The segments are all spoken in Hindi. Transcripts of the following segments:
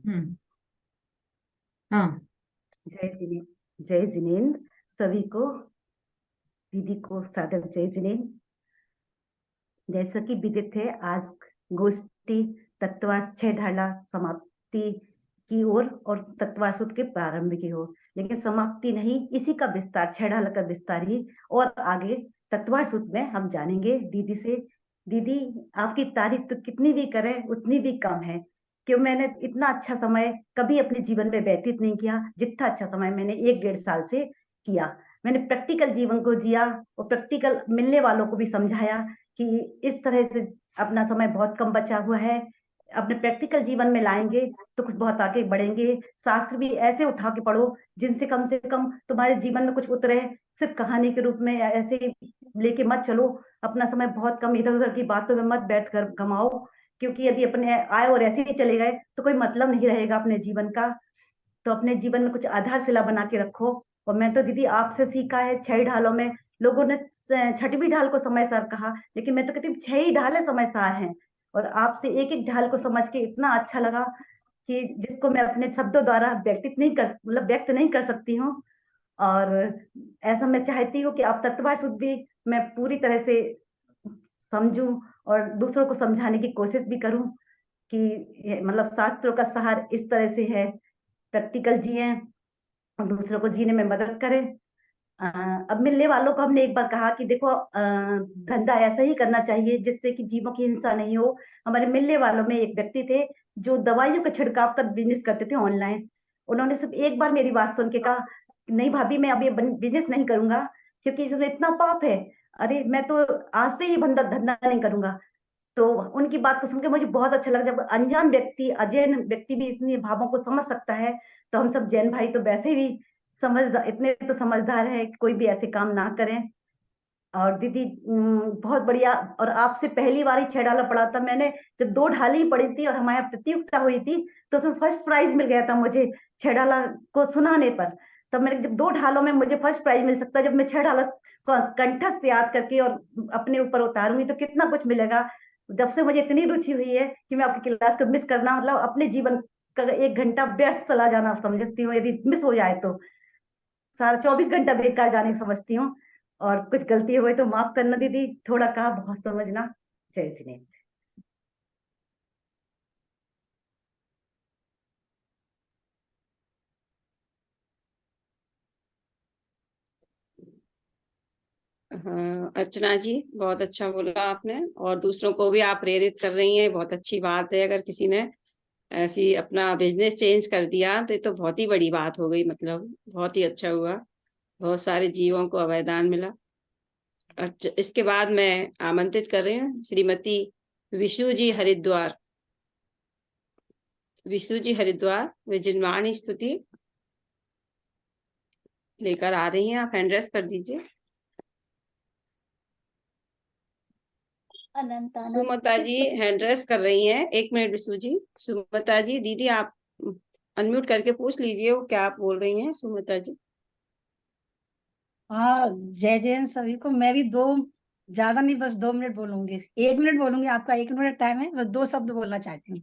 हम्म। हाँ। जय जिनेन्द्र सभी को। दीदी को सादर जय जिनेन्द्र। जैसा कि विदित है, आज गोष्ठी तत्वार छह ढाला समाप्ति की ओर और तत्वार सूत्र के प्रारंभ की ओर, लेकिन समाप्ति नहीं, इसी का विस्तार, छह ढाला का विस्तार ही। और आगे तत्वार सूत्र में हम जानेंगे दीदी से। दीदी, आपकी तारीफ तो कितनी भी करें उतनी भी कम है, क्यों मैंने इतना अच्छा समय कभी अपने जीवन में व्यतीत नहीं किया जितना अच्छा समय मैंने 1 डेढ़ साल से किया। मैंने प्रैक्टिकल जीवन को जिया और प्रैक्टिकल मिलने वालों को भी समझाया कि इस तरह से अपना समय बहुत कम बचा हुआ है, अपने प्रैक्टिकल जीवन में लाएंगे तो कुछ बहुत आगे बढ़ेंगे। शास्त्र भी ऐसे उठा के पढ़ो जिनसे कम से कम तुम्हारे जीवन में कुछ उतरे। सिर्फ कहानी के रूप में ऐसे लेके मत चलो। अपना समय बहुत कम इधर उधर की बातों में मत बैठ कर गमाओ, क्योंकि यदि अपने आए और ऐसे ही चले गए तो कोई मतलब नहीं रहेगा अपने जीवन का। तो अपने जीवन में कुछ आधारशिला बना के रखो। और मैं तो दीदी आपसे सीखा है, 6 ढालों में लोगों ने 6वीं ढाल को समय सार कहा, लेकिन मैं तो कहती हूँ 6 ही ढाले समय सार हैं। और आपसे एक एक ढाल को समझ के इतना अच्छा लगा कि जिसको मैं अपने शब्दों द्वारा व्यक्तित नहीं कर मतलब व्यक्त नहीं कर सकती हूँ। और ऐसा मैं चाहती हूँ कि आप तत्वार शुद्धि मैं पूरी तरह से समझूं और दूसरों को समझाने की कोशिश भी करूं कि मतलब शास्त्रों का सार इस तरह से है। प्रैक्टिकल जिए और दूसरों को जीने में मदद करें। अ, अब मिलने वालों को हमने एक बार कहा कि देखो, धंधा ऐसा ही करना चाहिए जिससे कि जीवों की हिंसा नहीं हो। हमारे मिलने वालों में एक व्यक्ति थे जो दवाइयों का छिड़काव का बिजनेस करते थे ऑनलाइन। उन्होंने सिर्फ एक बार मेरी बात सुन के कहा, नहीं भाभी, मैं अब ये बिजनेस नहीं करूंगा क्योंकि इसमें इतना पाप है। अरे मैं तो आज से ही धंधा धंधा नहीं करूंगा। तो उनकी बात को सुन के मुझे बहुत अच्छा लगा। जब अनजान व्यक्ति, अजैन व्यक्ति भी इतनी भावों को समझ सकता है, तो हम सब जैन भाई तो वैसे भी समझदार, इतने तो समझदार है कि कोई भी ऐसे काम ना करें। और दीदी बहुत बढ़िया। और आपसे पहली बार ही 6 ढाला पढ़ा था मैंने। जब 2 ढाली ही पढ़ी थी और हमारे यहाँ प्रतियोगिता हुई थी, तो उसमें फर्स्ट प्राइज मिल गया था मुझे 6 ढाला को सुनाने पर। तब मैंने, जब 2 ढालों में मुझे फर्स्ट प्राइज मिल सकता है, जब मैं 6 ढाला कंठस्थ याद करके और अपने ऊपर उतारूंगी तो कितना कुछ मिलेगा। जब से मुझे इतनी रुचि हुई है कि मैं आपकी क्लास को मिस करना मतलब अपने जीवन का 1 घंटा व्यर्थ चला जाना समझती हूँ, यदि मिस हो जाए तो सारा 24 घंटा बेकार जाने समझती हूँ। और कुछ गलती हो गई तो माफ करना दीदी, थोड़ा कहा बहुत समझना। जय श्री। हाँ अर्चना जी, बहुत अच्छा बोला आपने, और दूसरों को भी आप प्रेरित कर रही हैं, बहुत अच्छी बात है। अगर किसी ने ऐसी अपना बिजनेस चेंज कर दिया तो ये तो बहुत ही बड़ी बात हो गई, मतलब बहुत ही अच्छा हुआ, बहुत सारे जीवों को अभयदान मिला। अच्छा, इसके बाद मैं आमंत्रित कर रही हूँ श्रीमती विशु जी हरिद्वार। विशु जी हरिद्वार वे जिनवाणी स्तुति लेकर आ रही हैं, आप हैंड रेस कर दीजिए। अनंत अनंत सुमता जी चित्त। हैंड रेस कर रही हैं, 1 मिनट विशु जी। सुमता जी, दीदी आप अनम्यूट करके पूछ लीजिए वो क्या आप बोल रही हैं, सुमता जी। हाँ, जय जैन सभी को। मैं भी दो, ज्यादा नहीं, बस 2 मिनट बोलूंगी। 1 मिनट बोलूंगी, आपका 1 मिनट टाइम है, बस 2 शब्द बोलना चाहती हूँ।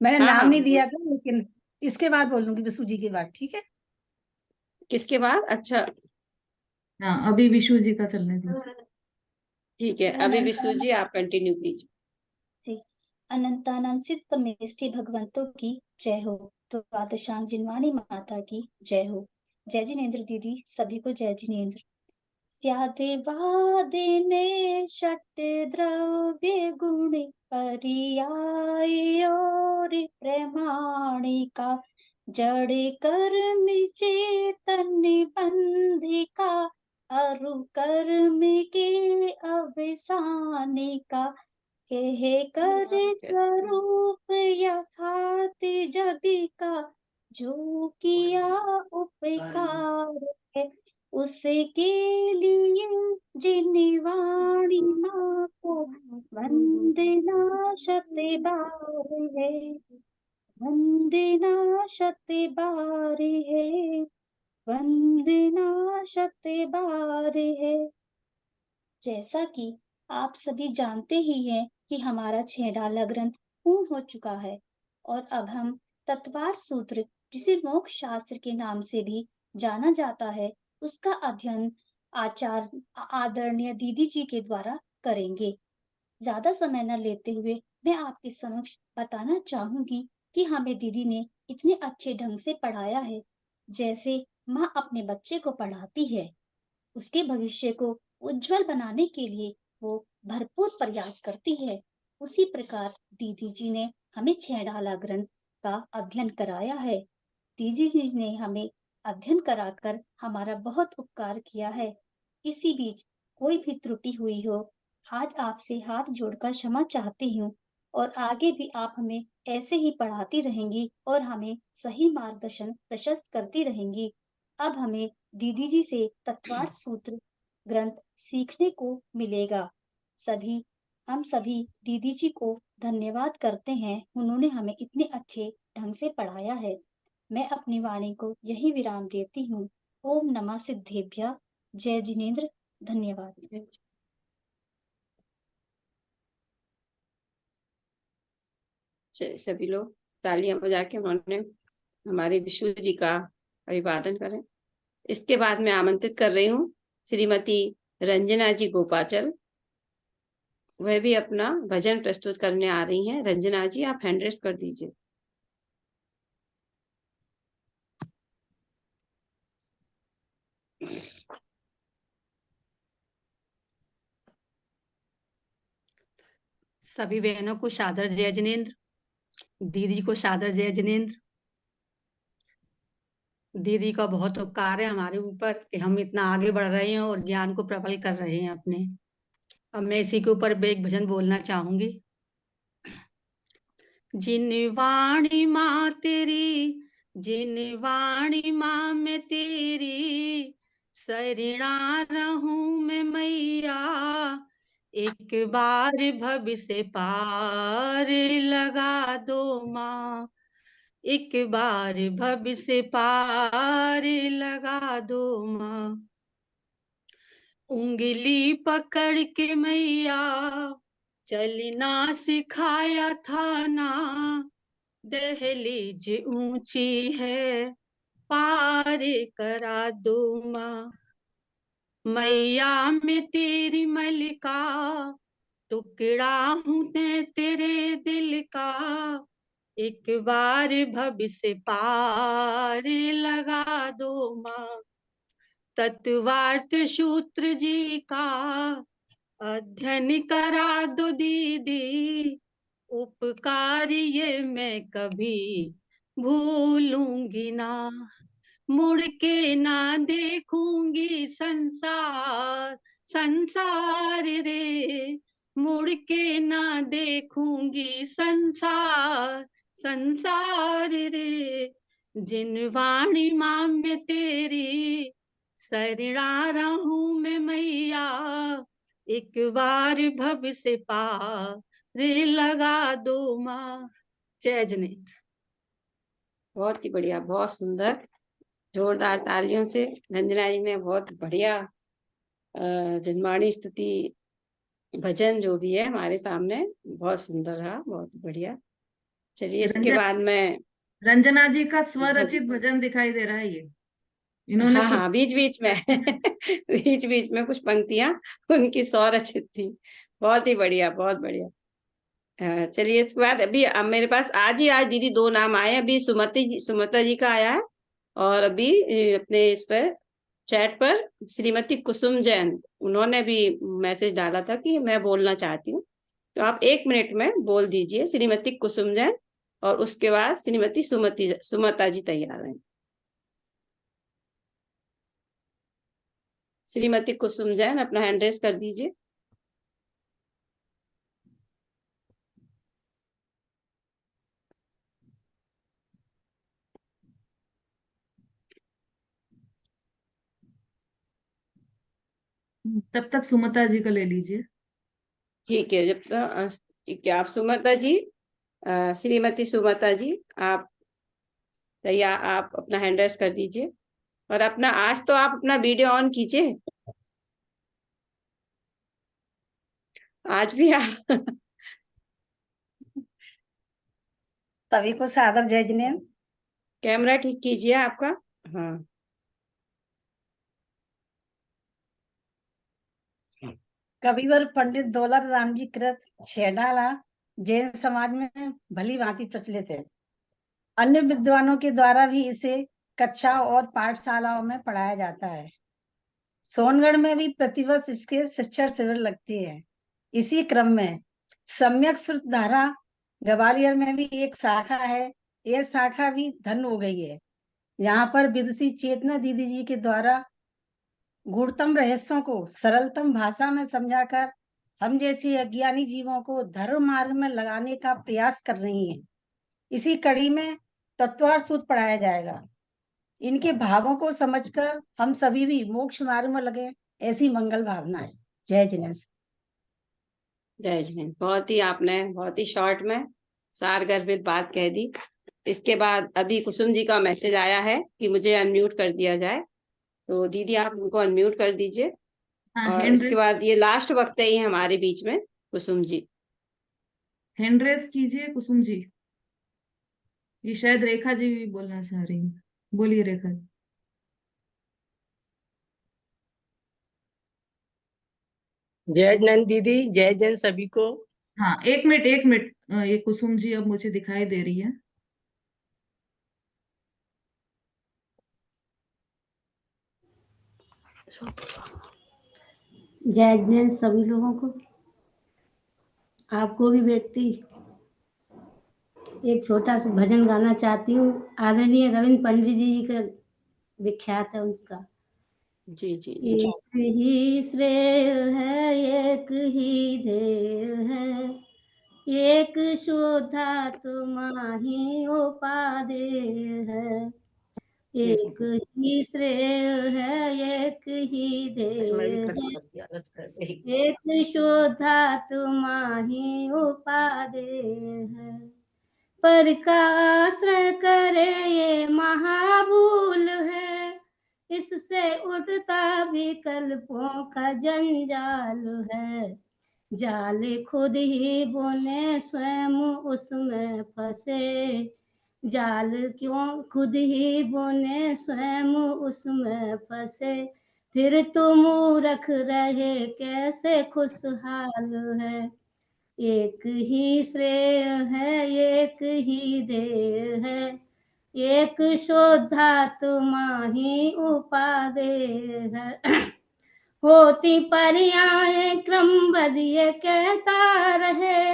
मैंने हाँ नाम हाँ नहीं दिया था, लेकिन इसके बाद बोलूंगी, विशु जी के बाद, ठीक है। किसके बाद? अच्छा हाँ, अभी विशु जी का चलने दीजिए। ठीक है, अभी अनंत विशु जी आप कंटिन्यू कीजिए। ठीक। अनंत अनंत चित्त परमेष्टि भगवंतों की जय हो। तो द्वादशांग जिनवाणी माता की जय हो। जय जिनेन्द्र दीदी, सभी को जय जिनेन्द्र। स्यादेवादिने षट् द्रव्य गुण पर्याय और प्रमाणिका जड़ कर्म चेतन बंधिका अरु कर्म के अवसानिका कह कर स्वरूप यथार्थ जग का जो किया उपकार है उसके लिए जिनवाणी माँ को वंदना शत बार है। वंदना शत बार है। वंदना शत बार है। जैसा कि आप सभी जानते ही हैं कि हमारा 6 ढाला ग्रंथ पूर्ण हो चुका है और अब हम तत्वार सूत्र, जिसे मोक्ष शास्त्र के नाम से भी जाना जाता है, उसका अध्ययन आदरणीय दीदी जी के द्वारा करेंगे। ज्यादा समय न लेते हुए मैं आपके समक्ष बताना चाहूंगी कि हमें दीदी ने इतने अच्छे ढंग से पढ़ाया है, जैसे माँ अपने बच्चे को पढ़ाती है। उसके भविष्य को उज्जवल बनाने के लिए वो भरपूर प्रयास करती है। उसी प्रकार दीदी जी ने हमें छेड़ाला ग्रंथ का अध्ययन कराया है। दीदी जी ने हमें अध्ययन कराकर हमारा बहुत उपकार किया है। इसी बीच कोई भी त्रुटि हुई हो, आज आपसे हाथ जोड़कर क्षमा चाहती हूँ, और आगे भी आप हमें ऐसे ही पढ़ाती रहेंगी और हमें सही मार्गदर्शन प्रशस्त करती रहेंगी। अब हमें दीदी जी से तत्वार्थ सूत्र ग्रंथ सीखने को मिलेगा। हम सभी दीदी जी को धन्यवाद करते हैं, उन्होंने हमें इतने अच्छे ढंग से पढ़ाया है। मैं अपनी वाणी को यही विराम देती हूँ। ओम नमः सिद्धेभ्य। जय जिनेन्द्र। धन्यवाद। सभी लोग तालियां बजा के उन्होंने हमारे विशु जी का अभिवादन करें। इसके बाद मैं आमंत्रित कर रही हूँ श्रीमती रंजना जी गोपाचल, वह भी अपना भजन प्रस्तुत करने आ रही हैं। रंजना जी, आप हैंड रेस कर दीजिए। सभी बहनों को सादर जय जिनेन्द्र, दीदी को सादर जय जिनेन्द्र। दीदी का बहुत उपकार है हमारे ऊपर कि हम इतना आगे बढ़ रहे हैं और ज्ञान को प्रबल कर रहे हैं अपने। अब मैं इसी के ऊपर एक भजन बोलना चाहूंगी। जिन वाणी माँ तेरी, जिन वाणी माँ मैं तेरी, शरणा रहूं मैं मैया, एक बार भव पार लगा दो माँ, एक बार भव पार लगा दो माँ। उंगली पकड़ के मैया चलना सिखाया था ना, दहलीज ऊंची है पार करा दो माँ। मैया मैं तेरी मलिका, टुकड़ा हूँ मैं तेरे दिल का, एक बार भव पार लगा दो माँ। तत्वार्थ सूत्र जी का अध्ययन करा दो दीदी, उपकार ये मैं कभी भूलूंगी ना, मुड़ के ना देखूंगी संसार, संसार रे, मुड़ के ना देखूंगी संसार, संसार रे। जिन वाणी माँ में तेरी, शरणा रहूं मैं मैया, एक बार भव पार लगा दो माँ। जय जिनेन्द्र। बहुत ही बढ़िया, बहुत सुंदर, जोरदार तालियों से रंजना जी ने बहुत बढ़िया जनवाणी स्तुति भजन जो भी है हमारे सामने बहुत सुंदर रहा, बहुत बढ़िया। चलिए इसके बाद में रंजना जी का स्वरचित भजन, भजन दिखाई दे रहा है ये, इन्होंने हाँ खुद। हाँ, बीच बीच में बीच बीच में कुछ पंक्तियां उनकी स्वरचित थी। बहुत ही बढ़िया, बहुत बढ़िया। चलिए इसके बाद अभी अब मेरे पास आज दीदी दो नाम आए। अभी सुमता जी का आया है, और अभी अपने इस पर चैट पर श्रीमती कुसुम जैन, उन्होंने भी मैसेज डाला था कि मैं बोलना चाहती हूँ। तो आप 1 मिनट में बोल दीजिए श्रीमती कुसुम जैन, और उसके बाद श्रीमती सुमता जी तैयार हैं। श्रीमती कुसुम जैन, अपना हैंड रेस कर दीजिए। तब तक सुमता जी का ले लीजिए। ठीक है, जब तक ठीक है, आप सुमता जी, श्रीमती सुमता जी, आप तैयार, आप अपना हैंड रेस कर दीजिए, और अपना आज तो आप अपना वीडियो ऑन कीजिए आज भी आप सभी को सादर जय जिनेंद्र। कैमरा ठीक कीजिए आपका। हाँ, कविवर पंडित दौलत राम जी कृत छेडाला जैन समाज में भली भांति प्रचलित है। अन्य विद्वानों के द्वारा भी इसे कक्षा और पाठशालाओं में पढ़ाया जाता है। सोनगढ़ में भी प्रतिवर्ष इसके शिक्षण शिविर लगती है। इसी क्रम में सम्यक श्रुत धारा ग्वालियर में भी एक शाखा है। यह शाखा भी धन्य हो गई है। यहाँ पर विदुषी चेतना दीदी जी के द्वारा गूढ़तम रहस्यों को सरलतम भाषा में समझाकर हम जैसे अज्ञानी जीवों को धर्म मार्ग में लगाने का प्रयास कर रही हैं। इसी कड़ी में तत्वार सूत्र पढ़ाया जाएगा। इनके भावों को समझकर हम सभी भी मोक्ष मार्ग में लगे, ऐसी मंगल भावना है। जय जिनेन्द्र। जय जिनेन्द्र। बहुत ही आपने बहुत ही शॉर्ट में सारगर्भित बात कह दी। इसके बाद अभी कुसुम जी का मैसेज आया है कि मुझे अनम्यूट कर दिया जाए, तो दीदी आप उनको अनम्यूट कर दीजिए। हाँ, और हैंड इसके बाद ये लास्ट वक्त है ये हमारे बीच में, कुसुम जी। रेस कीजिए कुसुम जी। ये शायद रेखा जी भी बोलना चाह रही हैं। बोलिए रेखा जी। जय जैन दीदी, जय जैन सभी को। हाँ, एक मिनट एक मिनट। ये कुसुम जी अब मुझे दिखाई दे रही है। जय जिनेन्द्र सभी लोगों को। आपको भी बेटी एक छोटा सा भजन गाना चाहती हूँ। आदरणीय रविंद्र पंडित जी का विख्यात है उसका। जी जी जी। एक ही श्रेय है, एक ही ध्येय है, एक शुद्धा तुम्हारी उपादेय है। एक ही श्रेय है, एक ही ध्येय है, एक शुद्धा तुम्हारी उपादेय है। पर का आश्रय करे ये महाभूल है, इससे उठता विकल्पों का जंजाल है। जाल खुद ही बुने स्वयं उसमें फंसे, जाल क्यों खुद ही बुने स्वयं उसमें फंसे। फिर तुम मूर्ख रहे कैसे खुशहाल है। एक ही श्रेय है, एक ही ध्येय है, एक शोधा तुम्हारी उपादेय है। होती पर्याय क्रमबद्ध ये कहता रहे,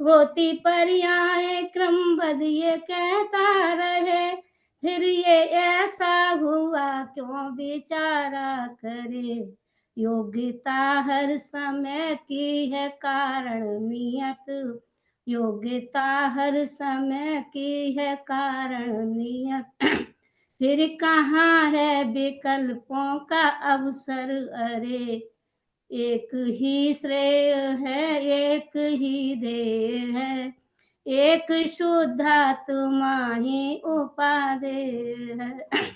होती पर्याय क्रमबद्ध ये कहता रहे, फिर ये ऐसा हुआ क्यों विचारा करे। योग्यता हर समय की है कारण नियत, योग्यता हर समय की है कारण नियत। फिर कहाँ है विकल्पों का अवसर अरे। एक ही श्रेय है, एक ही ध्येय है, एक शुद्धा तुम्हारी उपादेय है।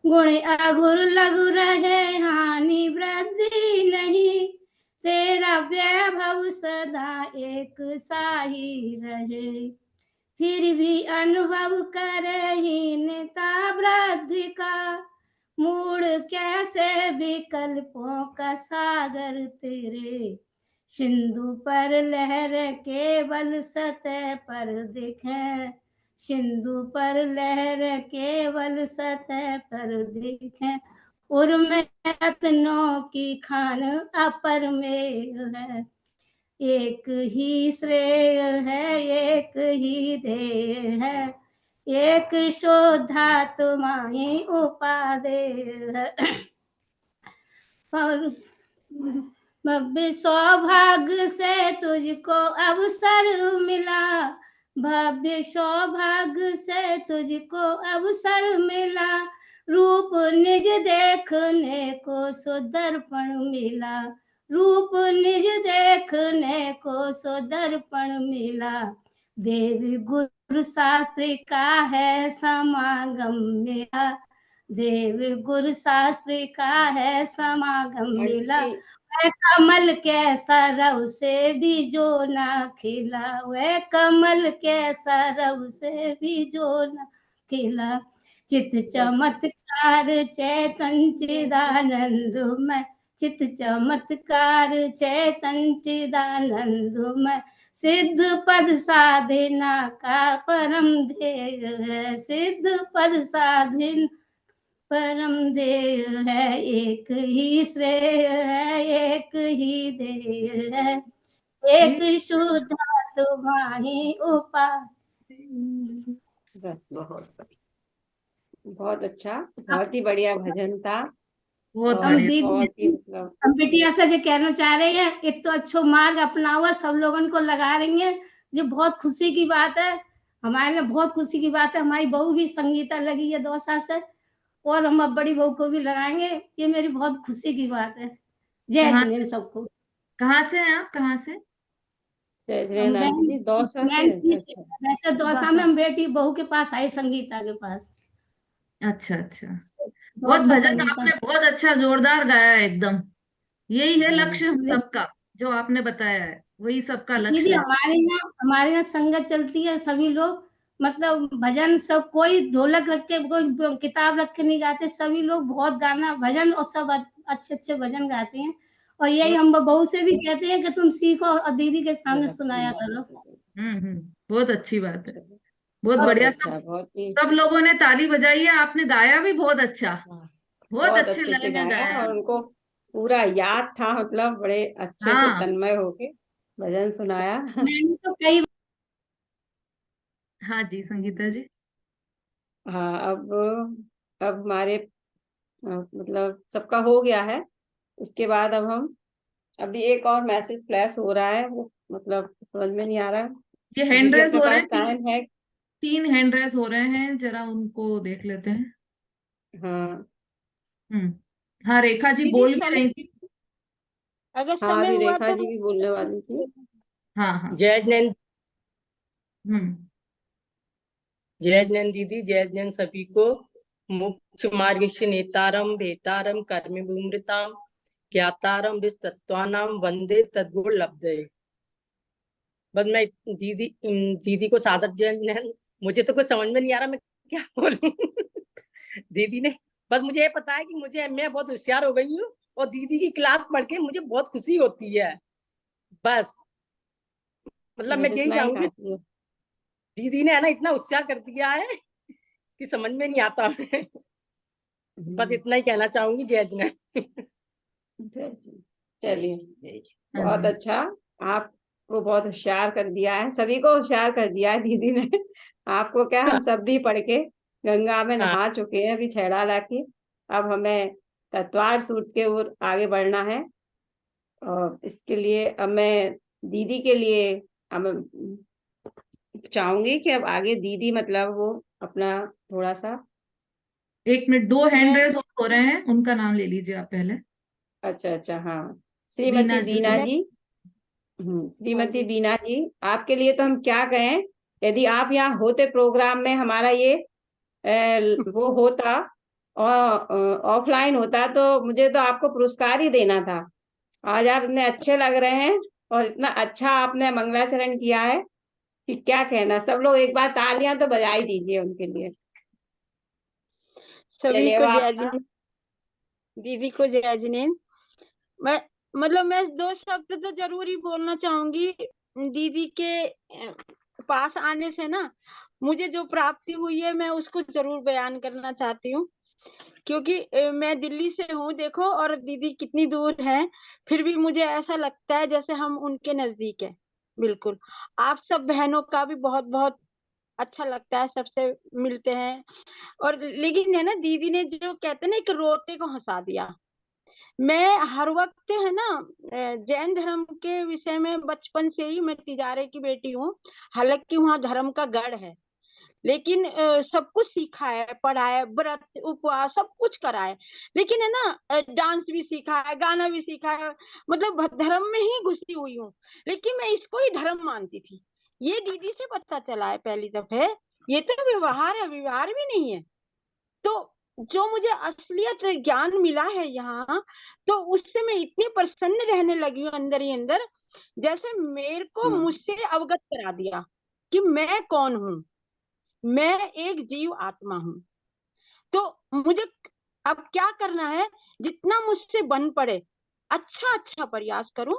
गुण अघुर लघु रहे हानि वृद्धि नहीं, तेरा वैभव सदा एक सा ही रहे। फिर भी अनुभव करे हीनता वृद्धि का, मूड कैसे विकल्पों का सागर तेरे। सिंधु पर लहर केवल सतह पर दिखे, सिंधु पर लहर केवल सतह पर दिखे। उर्मे रत्नों की खान अपर में है। एक ही श्रेय है, एक ही ध्येय है, एक शोधा तुम्हारी उपादेय है। और भव्य सौभाग्य से तुझको अवसर मिला, भव्य सौभाग्य से तुझको अवसर मिला। रूप निज देखने को सुदर्पण मिला, रूप निज देखने को सुदर्पण मिला। देवी गुरु शास्त्री का है समागम मिला, देव गुरु शास्त्री का है समागम मिला। वह कमल कैसा रव से भी जो ना खिला, वह कमल कैसा रव से भी जो ना खिला, चित चमत्कार चैतन चिदानंदमय, चित चमत्कार चैतन चिदानंदमय, सिद्ध पद साधना का परम ध्येय है, सिद्ध पद साधना परम ध्येय है, एक ही श्रेय है, एक ही ध्येय है, एक शुद्ध तुम्हारी उपाय। बस बहुत अच्छा, बहुत ही बढ़िया भजन था। बहुत और हम बढ़िया। दीदी बहुत ही मतलब हम बिटिया से जो कहना चाह रहे हैं, एक तो अच्छो मार्ग अपनाओ, सब लोगों को लगा रही हैं, ये बहुत खुशी की बात है, हमारे लिए बहुत खुशी की बात है। हमारी बहू भी संगीता लगी है 2 साल से, और हम अब बड़ी बहू को भी लगाएंगे, ये मेरी बहुत खुशी की बात है। जय कहाँ जिनेंद्र सबको। कहाँ से हैं आप, कहाँ से? जय हम जिनेंद्र आंटी जी, दौसा से। अच्छा वैसे दौसा में हम बेटी बहू के पास आई, संगीता के पास। अच्छा अच्छा। बहुत बहुत का भजन संगीता। आपने बहुत अच्छा जोरदार गाया है एकदम। यही है लक्ष्य हम दीदी सबका, जो आपने बताया है वही सबका लक्ष्य है। हमारे यहाँ संगत चलती है, सभी लोग मतलब भजन, सब कोई ढोलक रख के, कोई किताब रख के नहीं गाते, सभी लोग बहुत गाना भजन और सब अच्छे अच्छे भजन गाते हैं। और यही हम बहू से भी कहते हैं कि तुम सीखो और दीदी के सामने सुनाया करो। बहुत अच्छी बात है, बहुत और बहुत बढ़िया। अच्छा, बहुत ही सब लोगों ने ताली बजाई है, आपने गाया भी बहुत अच्छा, बहुत बहुत अच्छे अच्छे लय से में गाया, गाया। और उनको पूरा याद था, मतलब बड़े अच्छे से हाँ तन्मय होके भजन सुनाया। मैंने तो कई हाँ जी संगीता जी। हाँ, अब हमारे मतलब सबका हो गया है। उसके बाद अब हम, अभी एक और मैसेज फ्लैश हो रहा है, वो मतलब समझ में नहीं आ रहा है। ये हैंड दीदी रेस अपने हो रहे पास हैं, टाइम है? 3 हैंड रेस हो रहे हैं, जरा उनको देख लेते हैं। हाँ हम्म। हाँ रेखा जी दीदी बोल भी समय, रही थी। अगर हाँ, समय अभी हुआ रेखा तो जी भी बोलने वाली थी। हाँ हाँ। जय जिनेंद्र, हम्म। जय जिनेंद्र दीदी, जय जिनेंद्र सभी को। मुख्य मार्गस्य नेतारम भेतारम कर्म भूमृताम ज्ञातारम विस्तत्वानाम वंदे तद्गुण लब्धे। बस मैं दीदी को सादर जय जिनेंद्र। मुझे तो कुछ समझ में नहीं आ रहा मैं क्या बोलूं। दीदी ने बस मुझे ये पता है कि मैं बहुत होशियार हो गई हूँ, और दीदी की क्लास पढ़ के मुझे बहुत खुशी होती है। बस मतलब मैं बस यही इतना ही चाहूंगी, काफी है। दीदी ने है ना इतना होशियार कर दिया है कि समझ में नहीं आता। बस इतना ही कहना चाहूंगी। जय जिनेंद्र। चलिए, हाँ बहुत जी। अच्छा। आपको बहुत होशियार कर दिया है, सभी को होशियार कर दिया है दीदी ने। आपको क्या, हम सब भी पढ़ के गंगा में हाँ, नहा चुके हैं अभी छैड़ा लाके। अब हमें तत्वार सूट के ओर आगे बढ़ना है, और इसके लिए अब मैं दीदी के लिए अब चाहूंगी कि अब आगे दीदी मतलब वो अपना थोड़ा सा। 1 मिनट, 2 हैंड मैं रेस हो रहे हैं, उनका नाम ले लीजिए आप पहले। अच्छा अच्छा, हाँ। बीना श्रीमती जी बीना बोलिए। मैं जी। हाँ श्रीमती जी, बीना जी, आपके लिए तो हम क्या कहें। यदि आप यहाँ होते प्रोग्राम में, हमारा ये वो होता और ऑफलाइन होता, तो मुझे तो आपको पुरस्कार ही देना था। आज आप इतने अच्छे लग रहे हैं, और इतना अच्छा आपने मंगलाचरण किया है कि क्या कहना। सब लोग एक बार तालियां तो बजा ही दीजिए उनके लिए। सभी चलिए, अब को जय आपका। जिनेंद्र, दीदी को जय जिनेंद्र। मैं मतलब मैं 2 शब्द तो जरूर ही बोलना चाहूंगी। दीदी के पास आने से ना मुझे जो प्राप्ति हुई है, मैं उसको जरूर बयान करना चाहती हूँ। क्योंकि मैं दिल्ली से हूँ देखो, और दीदी कितनी दूर है, फिर भी मुझे ऐसा लगता है जैसे हम उनके नजदीक है। बिल्कुल। आप सब बहनों का भी बहुत बहुत अच्छा लगता है, सबसे मिलते हैं। और लेकिन है ना, दीदी ने जो कहते हैं ना, एक रोते को हंसा दिया। मैं हर वक्त है ना जैन धर्म के विषय में बचपन से ही, मैं तिजारे की बेटी हूँ। हालांकि वहाँ धर्म का गढ़ है, लेकिन सब कुछ सीखा है, पढ़ा है, व्रत उपवास सब कुछ करा है। लेकिन है ना डांस भी सीखा है, गाना भी सीखा है, मतलब धर्म में ही घुसी हुई हूँ। लेकिन मैं इसको ही धर्म मानती थी। ये दीदी से पता चला है पहली दफे। ये तो व्यवहार है, व्यवहार भी नहीं है। तो जो मुझे असलियत ज्ञान मिला है यहाँ, तो उससे मैं इतनी प्रसन्न रहने लगी हूँ अंदर ही अंदर, जैसे मेरे को मुझसे अवगत करा दिया कि मैं कौन हूँ, मैं एक जीव आत्मा हूँ। तो मुझे अब क्या करना है, जितना मुझसे बन पड़े अच्छा अच्छा प्रयास करूं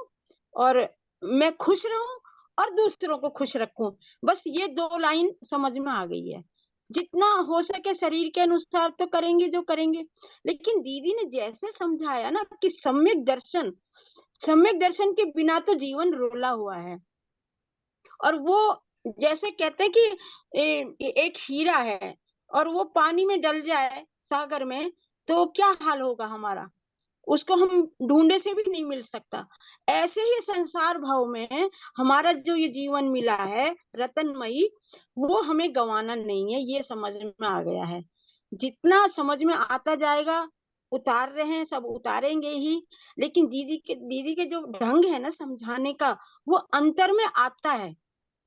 और मैं खुश रहूं और दूसरों को खुश रखूं। बस ये 2 लाइन समझ में आ गई है। जितना हो सके शरीर के अनुसार तो करेंगे जो करेंगे, लेकिन दीदी ने जैसे समझाया ना कि सम्यक दर्शन के बिना तो जीवन रोला हुआ है। और वो जैसे कहते हैं कि एक हीरा है और वो पानी में डल जाए सागर में तो क्या हाल होगा हमारा, उसको हम ढूंढे से भी नहीं मिल सकता। ऐसे ही संसार भाव में हमारा जो ये जीवन मिला है रतनमयी, वो हमें गंवाना नहीं है, ये समझ में आ गया है। जितना समझ में आता जाएगा, उतार रहे हैं सब उतारेंगे ही, लेकिन दीदी के जो ढंग है ना समझाने का, वो अंतर में आता है,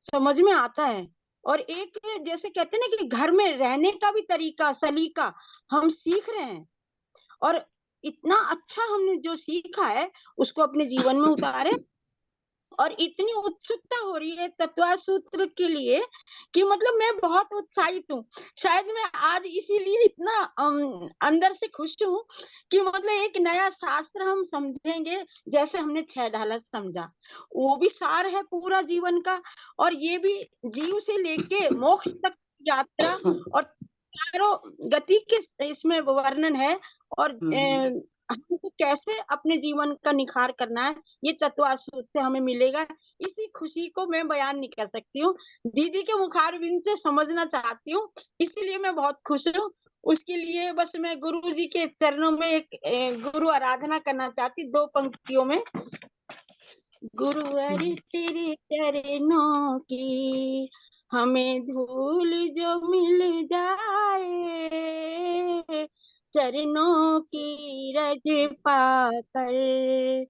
समझ में आता है। और एक जैसे कहते हैं ना कि घर में रहने का भी तरीका सलीका हम सीख रहे हैं, और इतना अच्छा हमने जो सीखा है उसको अपने जीवन में उतारे। और इतनी उत्सुकता हो रही है तत्व सूत्र के लिए कि मतलब मैं बहुत उत्साहित हूँ। शायद मैं आज इसीलिए इतना अंदर से खुश हूँ कि मतलब एक नया शास्त्र हम समझेंगे, जैसे हमने 6 ढाला समझा, वो भी सार है पूरा जीवन का, और ये भी जीव से लेके मोक्ष तक यात्रा और चारों गति के इसमें वर्णन है। और हमको कैसे अपने जीवन का निखार करना है, ये तत्वासूत्र से हमें मिलेगा। इसी खुशी को मैं बयान नहीं कर सकती हूँ, दीदी के मुखारबिंद से समझना चाहती हूँ, इसीलिए मैं बहुत खुश हूँ। उसके लिए बस मैं गुरु जी के चरणों में एक गुरु आराधना करना चाहती, 2 पंक्तियों में। गुरुवर तेरे चरणों की हमें धूल जो मिल जाए, चरणों की रज पाकर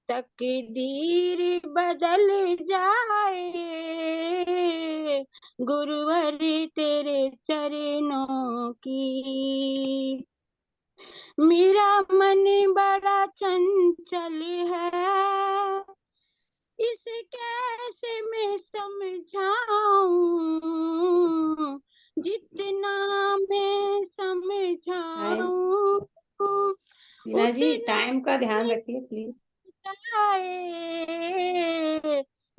तकदीर बदल जाए, गुरुवर तेरे चरणों की। मेरा मन बड़ा चंचल है, इसे कैसे मैं समझाऊं, जितना मैं समझाऊं मीना जी उतना टाइम का ध्यान रखिए प्लीज। जाए,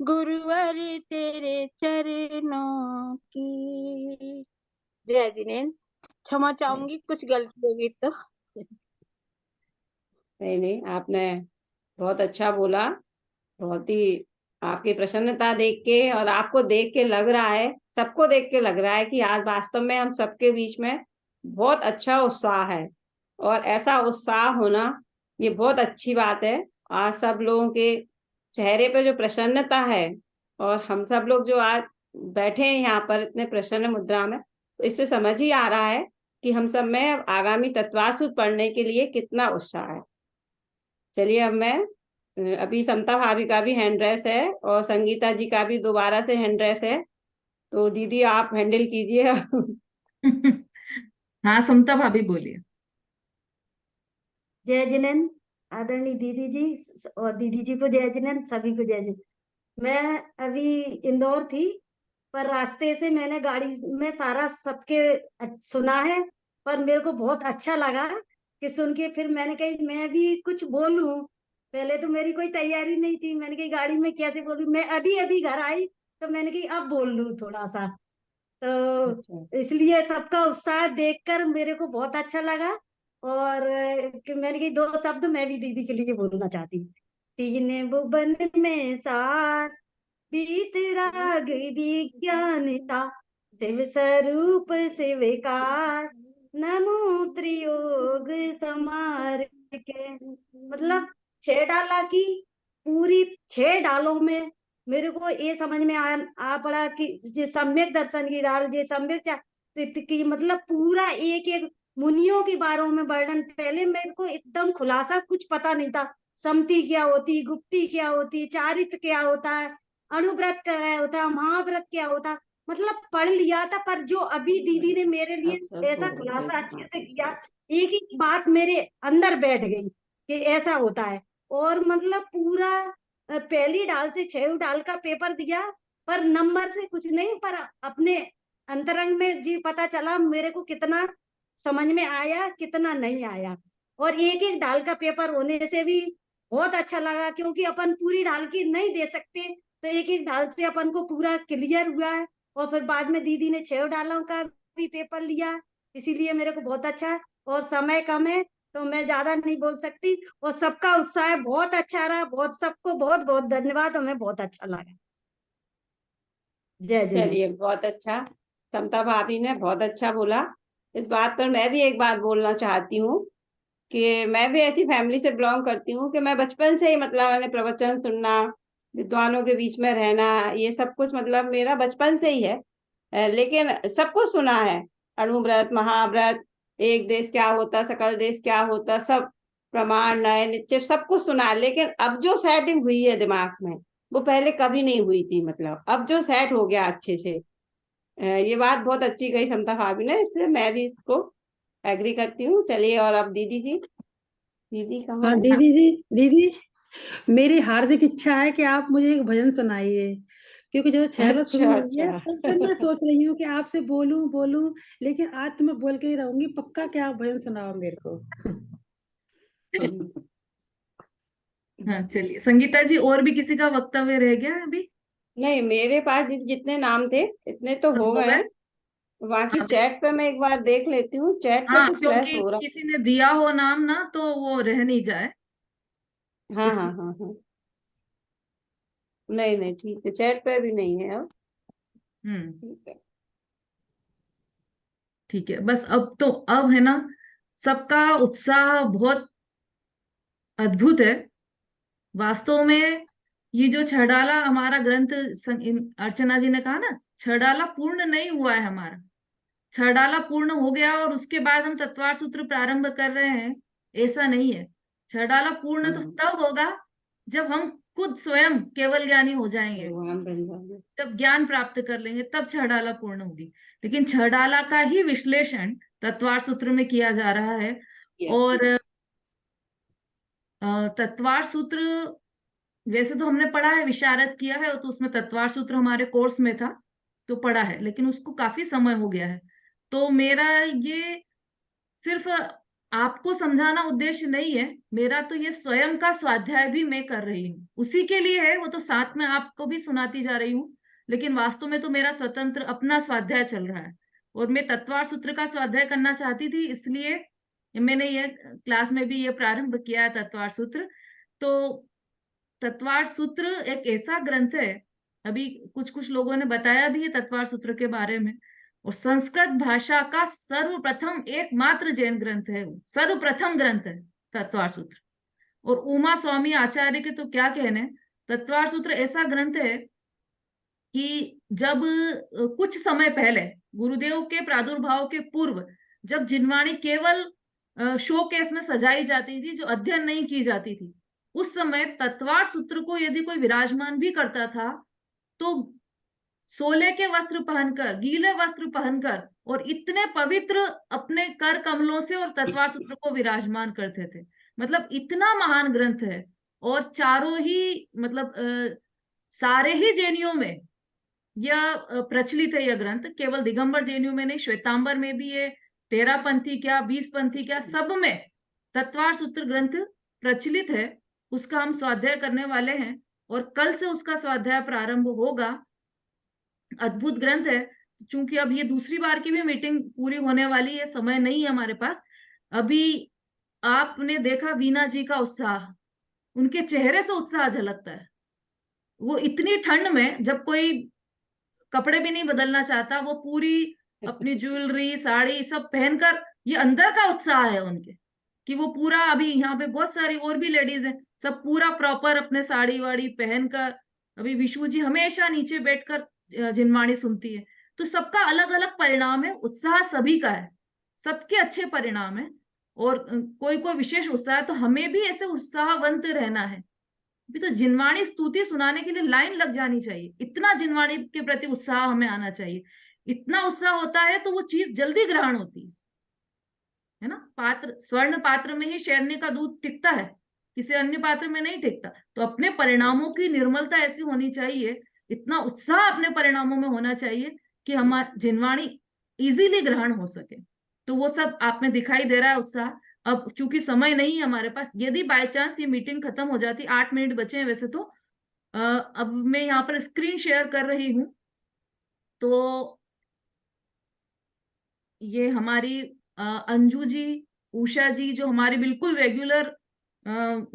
गुरुवर तेरे चरणों की। जय जिनेन्द्र। क्षमा चाहूंगी कुछ गलती होगी तो। नहीं, आपने बहुत अच्छा बोला। बहुत ही आपकी प्रसन्नता देख के और आपको देख के लग रहा है, सबको देख के लग रहा है कि आज वास्तव में हम सबके बीच में बहुत अच्छा उत्साह है, और ऐसा उत्साह होना ये बहुत अच्छी बात है। आज सब लोगों के चेहरे पे जो प्रसन्नता है, और हम सब लोग जो आज बैठे हैं यहाँ पर इतने प्रसन्न मुद्रा में, तो इससे समझ ही आ रहा है कि हम सब में आगामी तत्वासूत्र पढ़ने के लिए कितना उत्साह है। चलिए अब मैं अभी समता भाभी का भी हैंड रेस है और संगीता जी का भी दोबारा से हैंड रेस है, तो दीदी आप हैंडल कीजिए। हाँ समता भाभी बोलिए। जय जिनेन्द्र आदरणीय दीदी जी और दीदी जी को जय जिनेन्द्र, सभी को जय जिनेन्द्र। मैं अभी इंदौर थी, पर रास्ते से मैंने गाड़ी में सारा सबके सुना है, पर मेरे को बहुत अच्छा लगा कि सुन के फिर मैंने कही मैं भी कुछ बोलूं। पहले तो मेरी कोई तैयारी नहीं थी, मैंने कही गाड़ी में कैसे बोलूं, मैं अभी अभी घर आई तो मैंने कही अब बोल लूं थोड़ा सा। अच्छा। तो इसलिए सबका उत्साह देखकर मेरे को बहुत अच्छा लगा। और कि मैंने कही 2 शब्द मैं भी दीदी के लिए बोलना चाहती हूँ। 3 भुवन में सार बीत राग विज्ञानता, शिव स्वरूप शिवकार, नमो त्रियोग समार के। मतलब 6 डाला की पूरी 6 डालों में मेरे को ये समझ में आ पड़ा कि ये सम्यक दर्शन की डाल, ये सम्यक चरित्र की, मतलब पूरा एक एक मुनियों के बारे में वर्णन। पहले मेरे को एकदम खुलासा कुछ पता नहीं था, समति क्या होती, गुप्ती क्या होती, चारित्र क्या होता है, अणुव्रत क्या होता है, महाव्रत क्या होता है, मतलब पढ़ लिया था। पर जो अभी दीदी ने मेरे लिए ऐसा खुलासा अच्छे से किया, एक एक बात मेरे अंदर बैठ गई कि ऐसा होता है। और मतलब पूरा पहली डाल से 6 डाल का पेपर दिया, पर नंबर से कुछ नहीं, पर अपने अंतरंग में जी पता चला मेरे को कितना समझ में आया कितना नहीं आया। और एक एक डाल का पेपर होने से भी बहुत अच्छा लगा, क्योंकि अपन पूरी डाल की नहीं दे सकते, तो एक एक डाल से अपन को पूरा क्लियर हुआ है। और फिर बाद में दीदी ने 6 डालों का भी पेपर लिया, इसीलिए मेरे को बहुत अच्छा। और समय कम है तो मैं ज्यादा नहीं बोल सकती। और सबका उत्साह बहुत अच्छा रहा, बहुत सबको बहुत बहुत धन्यवाद, हमें बहुत अच्छा लगा। जय जिनेंद्र। चलिए, बहुत अच्छा। समता भाभी ने बहुत अच्छा बोला। इस बात पर मैं भी एक बात बोलना चाहती हूँ कि मैं भी ऐसी फैमिली से बिलोंग करती हूँ कि मैं बचपन से ही मतलब मैंने प्रवचन सुनना, विद्वानों के बीच में रहना, ये सब कुछ मतलब मेरा बचपन से ही है। लेकिन सब कुछ सुना है, अणुव्रत, महाव्रत, एक देश क्या होता, सकल देश क्या होता, सब प्रमाण, नए निश्चय, सब कुछ सुना है। लेकिन अब जो सेटिंग हुई है दिमाग में, वो पहले कभी नहीं हुई थी। मतलब अब जो सेट हो गया अच्छे से, ये बात बहुत अच्छी कही समता भाभी ने, इससे मैं भी इसको एग्री करती हूँ। चलिए, और अब दीदी जी, दीदी कहाँ हाँ है? दीदी जी, दीदी मेरी हार्दिक इच्छा है कि आप मुझे एक भजन सुनाइए, क्योंकि जो छैलो शुरू अच्छा हुई है अच्छा। तब से मैं सोच रही हूँ कि आपसे बोलूं बोलूं, लेकिन आज तो मैं बोल के ही रहूंगी पक्का कि आप भजन सुनाओ मेरे को। हाँ चलिए संगीता जी, और भी किसी का वक्तव्य रह गया अभी? नहीं, मेरे पास जितने नाम थे इतने तो सब हो हो गए गए? हैं। बाकी हाँ चैट पे मैं एक बार देख लेती हूँ, चैट पे हाँ, कुछ लेस क्योंकि हो रहा किसी ने दिया हो नाम ना तो वो रह नहीं जाए। है। हाँ इस हाँ हाँ हाँ। नहीं नहीं, ठीक है, चैट पे भी नहीं है अब। हम्म, ठीक है। ठीक है। बस अब तो अब है ना, सबका उत्साह बहुत अद्भुत है वास्तव में। ये जो छड़ाला हमारा ग्रंथ, अर्चना जी ने कहा ना, छड़ाला पूर्ण नहीं हुआ है हमारा। छड़ाला पूर्ण हो गया और उसके बाद हम तत्वार सूत्र प्रारंभ कर रहे हैं, ऐसा नहीं है। छड़ाला पूर्ण तो तब होगा जब हम खुद स्वयं केवल ज्ञानी हो जाएंगे, भगवान बन जाएंगे। जब ज्ञान प्राप्त कर लेंगे, तब छड़ाला पूर्ण होगी। लेकिन छड़ाला का ही विश्लेषण तत्वार सूत्र में किया जा रहा है। और तत्वार सूत्र वैसे तो हमने पढ़ा है, विशारद किया है, तो उसमें तत्वार सूत्र हमारे कोर्स में था तो पढ़ा है, लेकिन उसको काफी समय हो गया है। तो मेरा ये सिर्फ आपको समझाना उद्देश्य नहीं है, मेरा तो ये स्वयं का स्वाध्याय भी मैं कर रही हूँ, उसी के लिए है। वो तो साथ में आपको भी सुनाती जा रही हूँ, लेकिन वास्तव में तो मेरा स्वतंत्र अपना स्वाध्याय चल रहा है। और मैं तत्वार सूत्र का स्वाध्याय करना चाहती थी, इसलिए मैंने ये क्लास में भी ये प्रारंभ किया है तत्वार सूत्र। तो तत्वार सूत्र एक ऐसा ग्रंथ है, अभी कुछ कुछ लोगों ने बताया भी है तत्वार सूत्र के बारे में। और संस्कृत भाषा का सर्वप्रथम एकमात्र जैन ग्रंथ है, सर्वप्रथम ग्रंथ है तत्वार सूत्र। और उमा स्वामी आचार्य के तो क्या कहने, तत्वार सूत्र ऐसा ग्रंथ है कि जब कुछ समय पहले गुरुदेव के प्रादुर्भाव के पूर्व, जब जिनवाणी केवल शो केस में सजाई जाती थी, जो अध्ययन नहीं की जाती थी, उस समय तत्वार सूत्र को यदि कोई विराजमान भी करता था तो सोले के वस्त्र पहनकर, गीले वस्त्र पहनकर, और इतने पवित्र अपने कर कमलों से और तत्वार सूत्र को विराजमान करते थे। मतलब इतना महान ग्रंथ है। और चारों ही मतलब सारे ही जैनियों में यह प्रचलित है। यह ग्रंथ केवल दिगंबर जैनियों में नहीं, श्वेतांबर में भी ये 13 पंथी क्या 20 पंथी क्या सब में तत्वार सूत्र ग्रंथ प्रचलित है। उसका हम स्वाध्याय करने वाले हैं और कल से उसका स्वाध्याय प्रारंभ होगा। अद्भुत ग्रंथ है। चूंकि अब ये दूसरी बार की भी मीटिंग पूरी होने वाली है, समय नहीं है हमारे पास अभी। आपने देखा वीणा जी का उत्साह, उनके चेहरे से उत्साह झलकता है। वो इतनी ठंड में जब कोई कपड़े भी नहीं बदलना चाहता, वो पूरी अपनी ज्वेलरी साड़ी सब पहनकर, ये अंदर का उत्साह है उनके कि वो पूरा, अभी यहाँ पे बहुत सारी और भी लेडीज हैं, सब पूरा प्रॉपर अपने साड़ी वाड़ी पहनकर। अभी विशु जी हमेशा नीचे बैठकर जिनवाणी सुनती है। तो सबका अलग अलग परिणाम है, उत्साह सभी का है, सबके अच्छे परिणाम है। और कोई कोई विशेष उत्साह है, तो हमें भी ऐसे उत्साहवंत रहना है। अभी तो जिनवाणी स्तुति सुनाने के लिए लाइन लग जानी चाहिए, इतना जिनवाणी के प्रति उत्साह हमें आना चाहिए। इतना उत्साह होता है तो वो चीज जल्दी ग्रहण होती है। है ना। पात्र, स्वर्ण पात्र में ही शेरनी का दूध टिकता है, किसी अन्य पात्र में नहीं टिकता। तो अपने परिणामों की निर्मलता ऐसी होनी चाहिए, इतना उत्साह अपने परिणामों में होना चाहिए कि हमारी जिनवाणी इजीली ग्रहण हो सके। तो वो सब आप में दिखाई दे रहा है उत्साह। अब चूंकि समय नहीं है हमारे पास, यदि बाय चांस ये मीटिंग खत्म हो जाती, 8 मिनट बचे हैं वैसे तो, अब मैं यहाँ पर स्क्रीन शेयर कर रही हूँ। तो ये हमारी अंजू जी, उषा जी, जो हमारी बिल्कुल रेगुलर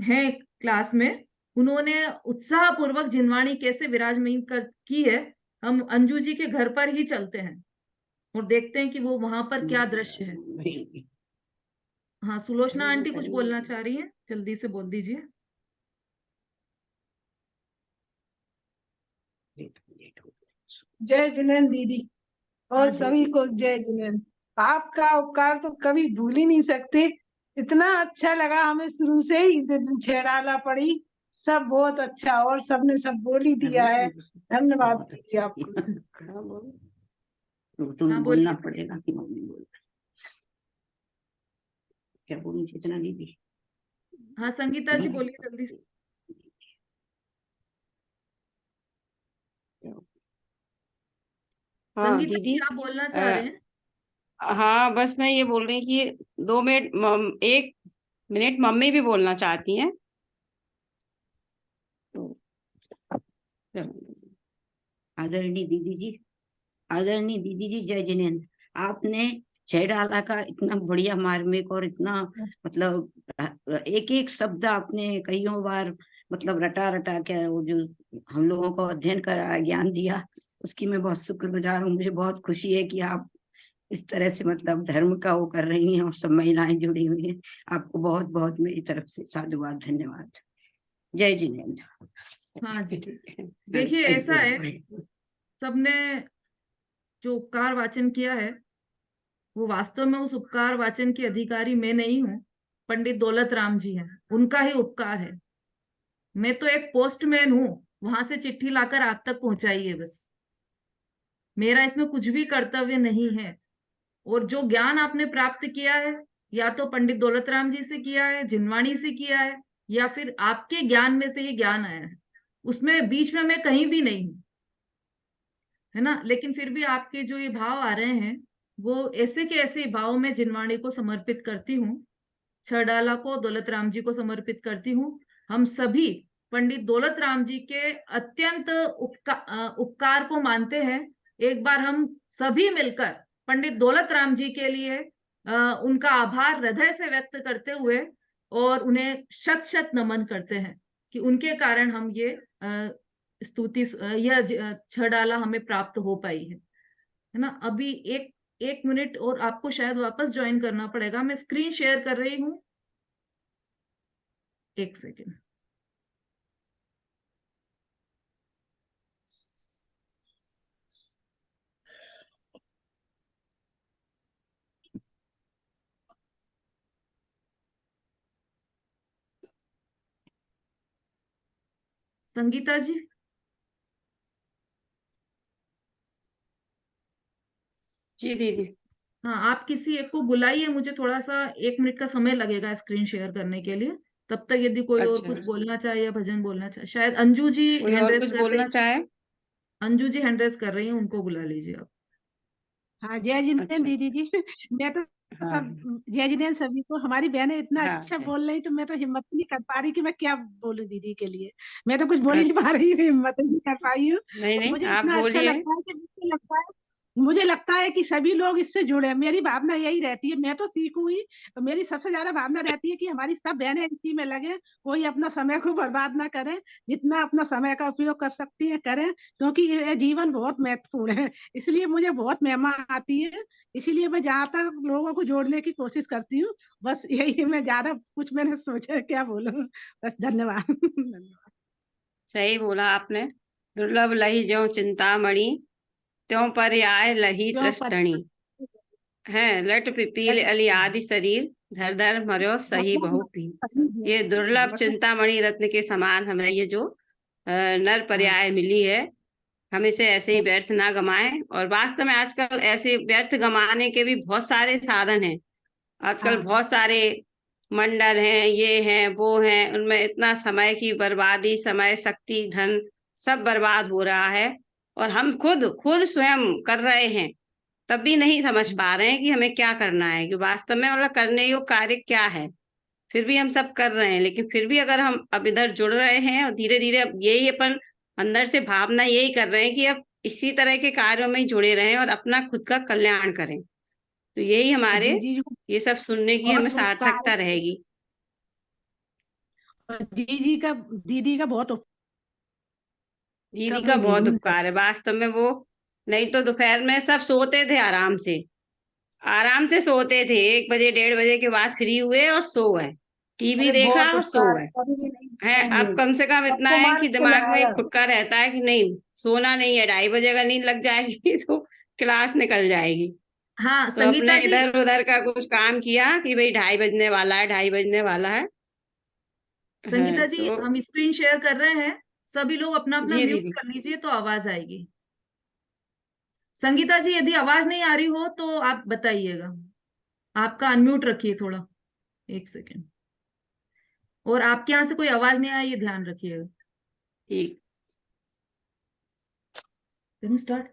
हैं क्लास में, उन्होंने उत्साह पूर्वक जिनवाणी कैसे विराजमान की है। हम अंजू जी के घर पर ही चलते हैं और देखते हैं कि वो वहां पर क्या दृश्य है। हाँ, सुलोचना आंटी कुछ बोलना चाह रही है, जल्दी से बोल दीजिए। जय जिनेंद्र दीदी और हाँ जी। सभी को जय जिनेंद्र। आपका उपकार तो कभी भूल ही नहीं सकते। इतना अच्छा लगा हमें शुरू से ही, छेड़ाला पड़ी सब बहुत अच्छा, और सबने सब बोल ही दिया है। धन्यवाद दीजिए आपको। तुम हाँ, बोलना बोलिए। पड़ेगा कि मम्मी बोल। क्या बोलूं चेतना दीदी? हाँ, संगीता जी बोलिए जल्दी से। हाँ संगीता दीदी, जी, आप बोलना चाह रहे हैं? हाँ बस मैं ये बोल रही कि 2 मिनट, 1 मिनट मम्मी भी बोलना चाहती हैं। तो आदरणीय दीदी जी, आदरणीय दीदी जी, जय जिनेंद्र। आपने छेड़ाला का इतना बढ़िया मार्मिक और इतना मतलब एक एक शब्द आपने कईयों बार मतलब रटा रटा के वो जो हम लोगों को अध्ययन करा, ज्ञान दिया, उसकी मैं बहुत शुक्रगुजार हूँ। मुझे बहुत खुशी है कि आप इस तरह से मतलब धर्म का वो कर रही हैं और सब महिलाएं जुड़ी हुई हैं। आपको बहुत बहुत मेरी तरफ से साधुवाद, धन्यवाद। जय जिनेंद्र। हाँ जी, देखिए ऐसा है, सबने जो उपकार वाचन किया है, वो वास्तव में उस उपकार वाचन की अधिकारी मैं नहीं हूँ, पंडित दौलत राम जी हैं, उनका ही उपकार है। मैं तो एक पोस्टमैन हूँ, वहां से चिट्ठी लाकर आप तक पहुंचाई है बस। मेरा इसमें कुछ भी कर्तव्य नहीं है। और जो ज्ञान आपने प्राप्त किया है, या तो पंडित दौलत राम जी से किया है, जिनवाणी से किया है, या फिर आपके ज्ञान में से ये ज्ञान आया है, उसमें बीच में मैं कहीं भी नहीं हूँ, है ना। लेकिन फिर भी आपके जो ये भाव आ रहे हैं, वो ऐसे के ऐसे भाव में जिनवाणी को समर्पित करती हूँ, छड़ाला को, दौलत राम जी को समर्पित करती हूँ। हम सभी पंडित दौलत राम जी के अत्यंत उपकार को मानते हैं। एक बार हम सभी मिलकर पंडित दौलत राम जी के लिए उनका आभार हृदय से व्यक्त करते हुए और उन्हें शत शत नमन करते हैं कि उनके कारण हम ये स्तुति, यह छड़ाला हमें प्राप्त हो पाई है ना। अभी एक 1 मिनट और आपको शायद वापस ज्वाइन करना पड़ेगा, मैं स्क्रीन शेयर कर रही हूँ, 1 सेकेंड। संगीता जी, जी दीदी। हाँ, आप किसी एक को बुलाइए, मुझे थोड़ा सा 1 मिनट का समय लगेगा स्क्रीन शेयर करने के लिए। तब तक यदि कोई और अच्छा, कुछ बोलना चाहे या भजन बोलना चाहे, शायद अंजू जी कोई हैंड और रेस कुछ कर रही बोलना चाहे? अंजू जी हैंड रेस कर रही हैं, उनको बुला लीजिए आप। हाँ, जय जिनेंद्र अच्छा, दीदी जी। मैं तो हाँ सब जय जिनेंद्र सभी को। हमारी बहनें इतना हाँ अच्छा है। बोल रही, तो मैं तो हिम्मत नहीं कर पा रही कि मैं क्या बोलूं दीदी के लिए। मैं तो कुछ बोल ही नहीं अच्छा, पा रही हूँ, हिम्मत ही नहीं कर पाई हूँ। नहीं और नहीं, मुझे आप इतना अच्छा बोलिए। लगता है कि मुझे लगता है कि सभी लोग इससे जुड़े। मेरी भावना यही रहती है, मैं तो सीखूं ही, तो मेरी सबसे ज्यादा भावना रहती है कि हमारी सब बहनें इसी में लगे, कोई अपना समय को बर्बाद ना करें, जितना अपना समय का उपयोग कर सकती है करें, क्योंकि ये जीवन बहुत महत्वपूर्ण है। इसलिए मुझे बहुत महिमा आती है, इसीलिए मैं ज्यादातर लोगों को जोड़ने की कोशिश करती हूँ। बस यही, मैं ज्यादा कुछ मैंने सोचा है क्या बोलूं। बस धन्यवाद। धन्यवाद। सही बोला आपने। दुर्लभ लही ज्यों चिंतामणि, त्यों पर्याय लही जो पर त्रस्तणी। है लट पिपील अली आदि शरीर, धर धर मर्यो सही बहु पी। ये दुर्लभ चिंतामणि रत्न के समान हमें ये जो नर पर्याय मिली है, हम इसे ऐसे ही व्यर्थ ना गमाएं। और वास्तव में आजकल ऐसे व्यर्थ गमाने के भी बहुत सारे साधन हैं। आजकल हाँ बहुत सारे मंडल हैं, ये हैं, वो हैं, उनमें इतना समय की बर्बादी, समय, शक्ति, धन सब बर्बाद हो रहा है और हम खुद स्वयं कर रहे हैं, तब भी नहीं समझ पा रहे हैं कि हमें क्या करना है, कि वास्तव में मतलब करने योग्य कार्य क्या है। फिर भी हम सब कर रहे हैं, लेकिन फिर भी अगर हम अब इधर जुड़ रहे हैं और धीरे-धीरे अब यही अपन अंदर से भावना यही कर रहे हैं कि अब इसी तरह के कार्यों में ही जुड़े रहें और अपना खुद का कल्याण करें। तो यही हमारे जी जी ये सब सुनने की हमें बहुत उपकार सार्थकता रहेगी। जी का दीदी का बहुत दीदी उपकार का में बहुत निगुन है। उपकार है वास्तव में। वो नहीं तो दोपहर में सब सोते थे आराम से सोते थे, 1 बजे 1:30 बजे के बाद फ्री हुए और सो गए, टीवी अरे देखा बहुत और सो उपकार, गए कभी भी नहीं हैं। अब भूलेंगे। कम से कम इतना सबको है मार्ग कि दिमाग में एक खुलाया। खुटका रहता है कि नहीं सोना नहीं है, 2:30 बजे अगर नींद लग जाएगी तो क्लास निकल जाएगी। हाँ तो संगीता अपने जी, इधर उधर का कुछ काम किया कि भाई 2:30 बजने वाला है, 2:30 बजने वाला है। संगीता जी तो हम स्क्रीन शेयर कर रहे हैं, सभी लोग अपना अपना जी म्यूट दीदी। कर लीजिए तो आवाज आएगी। संगीता जी यदि आवाज नहीं आ रही हो तो आप बताइएगा, आपका अनम्यूट रखिए थोड़ा, 1 सेकेंड। और आपके यहाँ से कोई आवाज नहीं आए ये ध्यान रखिएगा। ठीक। Can you start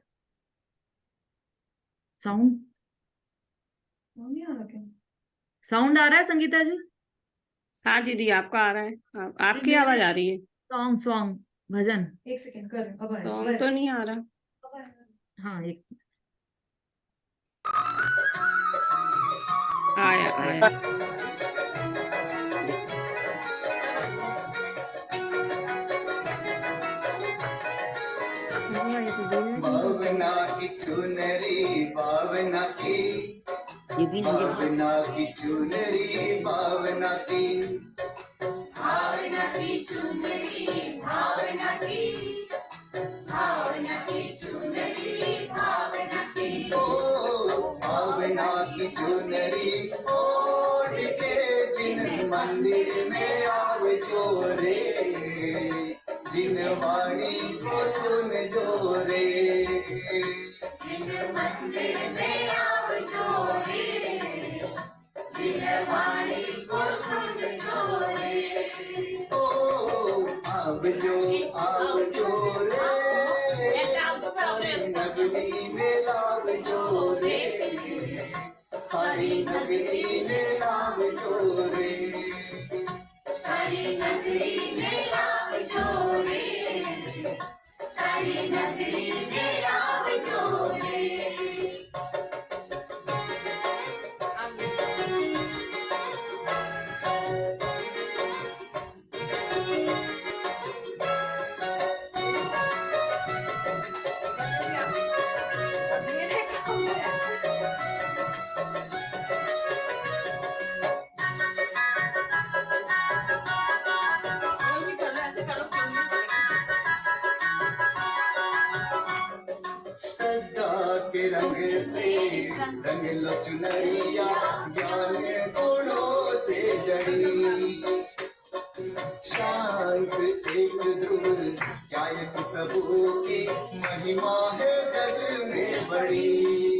sound? नहीं आ रहा क्या? साउंड आ रहा है संगीता जी? हाँ दीदी आपका आ रहा है, आपकी मेरे आवाज आ रही है। सॉन्ग सॉन्ग भजन, 1 सेकेंड कर, अब आएगा, अब सॉन्ग तो आएगा। नहीं आ रहा। हाँ एक आया आया। भावना की चुनरी भावना की, भावना की चुनरी भावना की, भावना की चुनरी भावना की, भावना की चुनरी भावना की, ओ भावना की चुनरी ओढ़ के जिन मंदिर में आवे जोरे, जिन वाणी को सुन जोरे, जिन मंदिर में आवे जोरे, जिन वाणी को सुन जोरे, ओ आव जो रे, सारी नगरी में लाव जोरे, सारी नगरी में लाव जोरे, सारी नगरी में लाव जोरे, सारी नगरी में लाव जोरे। श्रद्धा के रंग से रंग लो चुनरिया, ज्ञान गुणों से जड़ी, शांत एक ध्रुव क्या एक प्रभु की महिमा है जग में बड़ी।